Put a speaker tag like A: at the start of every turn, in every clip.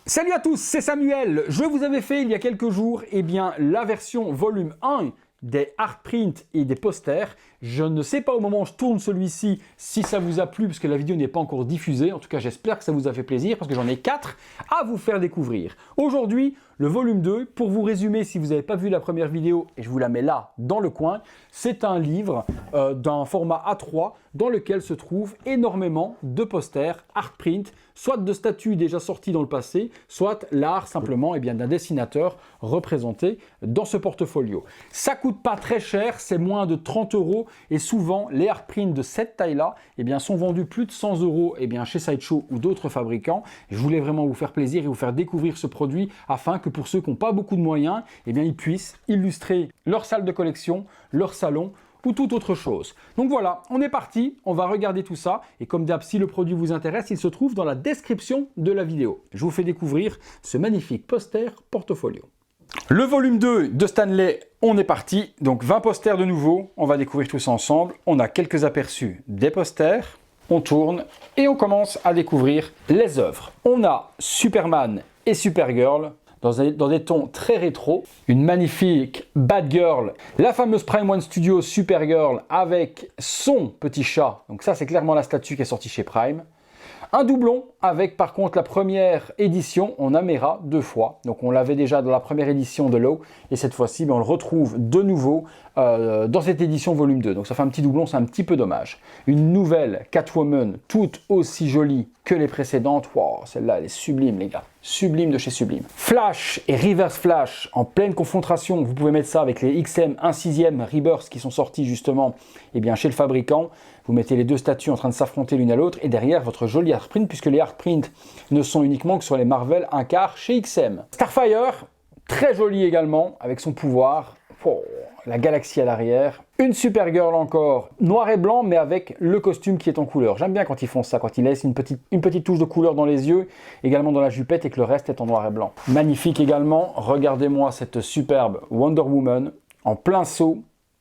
A: Salut à tous, c'est Samuel. Je vous avais fait il y a quelques jours la version volume 1 des hard prints et des posters. Je ne sais pas au moment où je tourne celui-ci si ça vous a plu parce que la vidéo n'est pas encore diffusée. En tout cas, j'espère que ça vous a fait plaisir parce que j'en ai 4 à vous faire découvrir. Aujourd'hui, le volume 2, pour vous résumer, si vous n'avez pas vu la première vidéo, et je vous la mets là, dans le coin, c'est un livre d'un format A3 dans lequel se trouvent énormément de posters hard print, soit de statues déjà sorties dans le passé, soit l'art simplement d'un dessinateur représenté dans ce portfolio. Ça coûte pas très cher, c'est moins de 30 € et souvent les hard prints de cette taille-là sont vendus plus de 100 € chez Sideshow ou d'autres fabricants. Je voulais vraiment vous faire plaisir et vous faire découvrir ce produit afin que pour ceux qui n'ont pas beaucoup de moyens, ils puissent illustrer leur salle de collection, leur salon ou toute autre chose. Donc voilà, on est parti, on va regarder tout ça et comme d'hab, si le produit vous intéresse, il se trouve dans la description de la vidéo. Je vous fais découvrir ce magnifique poster portfolio. Le volume 2 de Stanley, on est parti, donc 20 posters de nouveau, on va découvrir tout ça ensemble. On a quelques aperçus des posters, on tourne et on commence à découvrir les œuvres. On a Superman et Supergirl, dans des tons très rétro, une magnifique Batgirl, la fameuse Prime One Studio Supergirl avec son petit chat, donc ça c'est clairement la statue qui est sortie chez Prime. Un doublon avec par contre la première édition en Amera 2 fois, donc on l'avait déjà dans la première édition de Low et cette fois-ci on le retrouve de nouveau dans cette édition volume 2, donc ça fait un petit doublon, c'est un petit peu dommage. Une nouvelle Catwoman toute aussi jolie que les précédentes, wow, celle-là elle est sublime les gars, sublime de chez sublime. Flash et Reverse Flash en pleine confrontation, vous pouvez mettre ça avec les XM 1/6 Rebirth qui sont sortis justement chez le fabricant. Vous mettez les deux statues en train de s'affronter l'une à l'autre et derrière votre joli hard print puisque les hard prints ne sont uniquement que sur les Marvel 1/4 chez XM. Starfire, très joli également avec son pouvoir. Oh, la galaxie à l'arrière. Une Supergirl encore, noir et blanc mais avec le costume qui est en couleur. J'aime bien quand ils font ça, quand ils laissent une petite touche de couleur dans les yeux, également dans la jupette et que le reste est en noir et blanc. Magnifique également, regardez-moi cette superbe Wonder Woman en plein saut,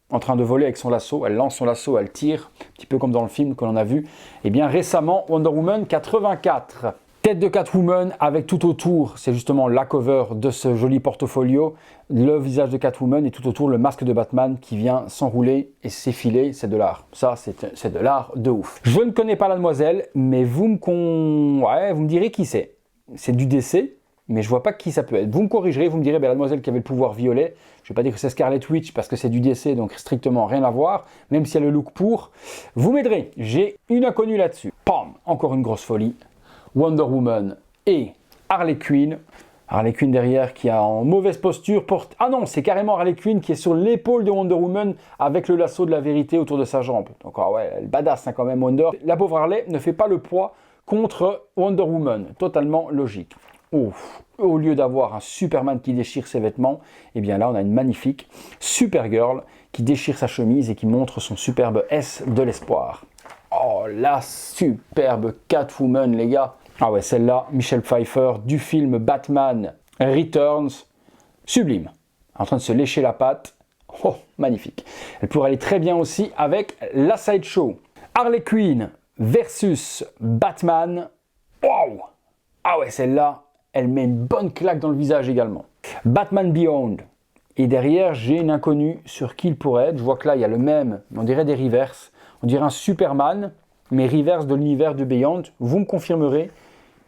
A: en train de voler avec son lasso, elle lance son lasso, elle tire, un petit peu comme dans le film que l'on a vu. Récemment, Wonder Woman 84. Tête de Catwoman avec tout autour, c'est justement la cover de ce joli portfolio, le visage de Catwoman et tout autour le masque de Batman qui vient s'enrouler et s'effiler, c'est de l'art. Ça, c'est de l'art de ouf. Je ne connais pas la demoiselle, mais vous me direz qui c'est. C'est du DC, mais je vois pas qui ça peut être. Vous me corrigerez, vous me direz, la demoiselle qui avait le pouvoir violet, je vais pas dire que c'est Scarlet Witch parce que c'est du DC, donc strictement rien à voir, même s'il y a le look pour. Vous m'aiderez, j'ai une inconnue là-dessus. Pam, encore une grosse folie. Wonder Woman et Harley Quinn. Harley Quinn derrière qui a en mauvaise posture porte... Ah non, c'est carrément Harley Quinn qui est sur l'épaule de Wonder Woman avec le lasso de la vérité autour de sa jambe. Donc elle est badass quand même Wonder. La pauvre Harley ne fait pas le poids contre Wonder Woman. Totalement logique. Ouf. Au lieu d'avoir un Superman qui déchire ses vêtements, là on a une magnifique Supergirl qui déchire sa chemise et qui montre son superbe S de l'espoir. Oh, la superbe Catwoman les gars. Ah ouais, celle-là, Michelle Pfeiffer du film Batman Returns, sublime. En train de se lécher la patte. Oh, magnifique. Elle pourrait aller très bien aussi avec la Sideshow. Harley Quinn versus Batman. Wow. Ah ouais, celle-là, elle met une bonne claque dans le visage également. Batman Beyond. Et derrière, j'ai une inconnue sur qui il pourrait être. Je vois que là, il y a le même, on dirait des reverses. On dirait un Superman, mais reverse de l'univers de Beyond. Vous me confirmerez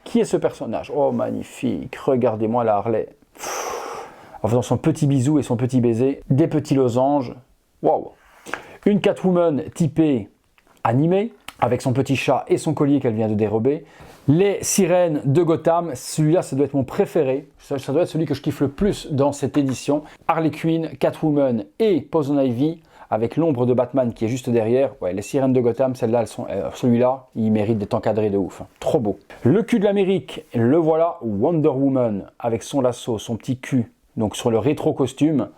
A: qui est ce personnage. Oh, magnifique. Regardez-moi la Harley. En faisant son petit bisou et son petit baiser. Des petits losanges. Waouh. Une Catwoman typée animée, avec son petit chat et son collier qu'elle vient de dérober. Les sirènes de Gotham, celui-là, ça doit être mon préféré. Ça doit être celui que je kiffe le plus dans cette édition. Harley Quinn, Catwoman et Poison Ivy, avec l'ombre de Batman qui est juste derrière. Ouais, les sirènes de Gotham, celles-là, celui-là, il mérite d'être encadré de ouf. Trop beau. Le cul de l'Amérique, le voilà, Wonder Woman, avec son lasso, son petit cul, donc sur le rétro costume,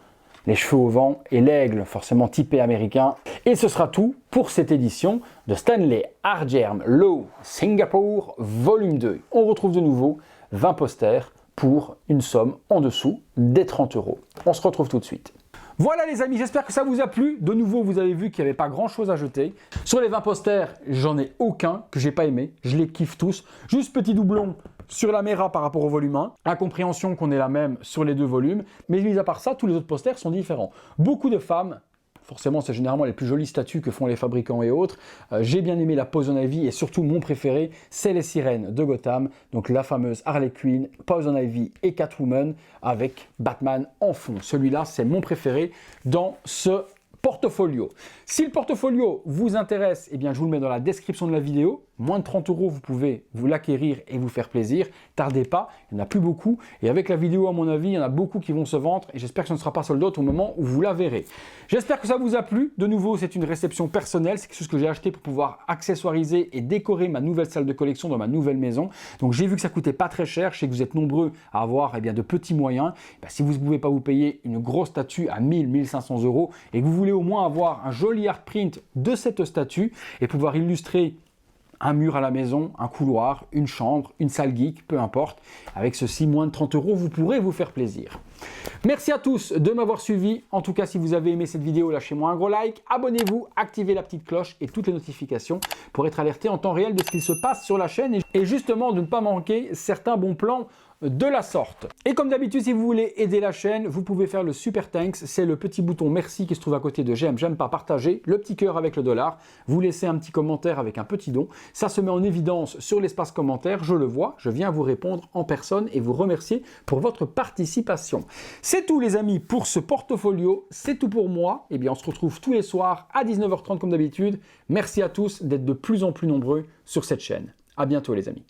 A: les cheveux au vent et l'aigle, forcément typé américain. Et ce sera tout pour cette édition de Stanley Artgerm Low Singapore Volume 2. On retrouve de nouveau 20 posters pour une somme en dessous des 30 €. On se retrouve tout de suite. Voilà les amis, j'espère que ça vous a plu. De nouveau, vous avez vu qu'il n'y avait pas grand chose à jeter. Sur les 20 posters, j'en ai aucun que j'ai pas aimé. Je les kiffe tous. Juste petit doublon sur la Mera par rapport au volume 1. Incompréhension qu'on est la même sur les deux volumes. Mais mis à part ça, tous les autres posters sont différents. Beaucoup de femmes. Forcément, c'est généralement les plus jolies statues que font les fabricants et autres. J'ai bien aimé la Poison Ivy et surtout mon préféré, c'est les sirènes de Gotham. Donc la fameuse Harley Quinn, Poison Ivy et Catwoman avec Batman en fond. Celui-là, c'est mon préféré dans ce portfolio. Si le portfolio vous intéresse, eh bien, je vous le mets dans la description de la vidéo. Moins de 30 €, vous pouvez vous l'acquérir et vous faire plaisir. Tardez pas, il n'y en a plus beaucoup. Et avec la vidéo, à mon avis, il y en a beaucoup qui vont se vendre. Et j'espère que ce ne sera pas sold out au moment où vous la verrez. J'espère que ça vous a plu. De nouveau, c'est une réception personnelle. C'est quelque chose que j'ai acheté pour pouvoir accessoiriser et décorer ma nouvelle salle de collection dans ma nouvelle maison. Donc j'ai vu que ça coûtait pas très cher. Je sais que vous êtes nombreux à avoir de petits moyens. Si vous ne pouvez pas vous payer une grosse statue à 1000-1500 € et que vous voulez au moins avoir un joli art print de cette statue et pouvoir illustrer un mur à la maison, un couloir, une chambre, une salle geek, peu importe. Avec ceci, moins de 30 €, vous pourrez vous faire plaisir. Merci à tous de m'avoir suivi. En tout cas, si vous avez aimé cette vidéo, lâchez-moi un gros like, abonnez-vous, activez la petite cloche et toutes les notifications pour être alerté en temps réel de ce qu'il se passe sur la chaîne et justement de ne pas manquer certains bons plans de la sorte. Et comme d'habitude, si vous voulez aider la chaîne, vous pouvez faire le Super Thanks, c'est le petit bouton merci qui se trouve à côté de j'aime, j'aime pas, partager, le petit cœur avec le dollar, vous laissez un petit commentaire avec un petit don, ça se met en évidence sur l'espace commentaire, je le vois, je viens vous répondre en personne et vous remercier pour votre participation. C'est tout les amis pour ce portfolio, c'est tout pour moi, et bien on se retrouve tous les soirs à 19 h 30 comme d'habitude, merci à tous d'être de plus en plus nombreux sur cette chaîne. À bientôt les amis.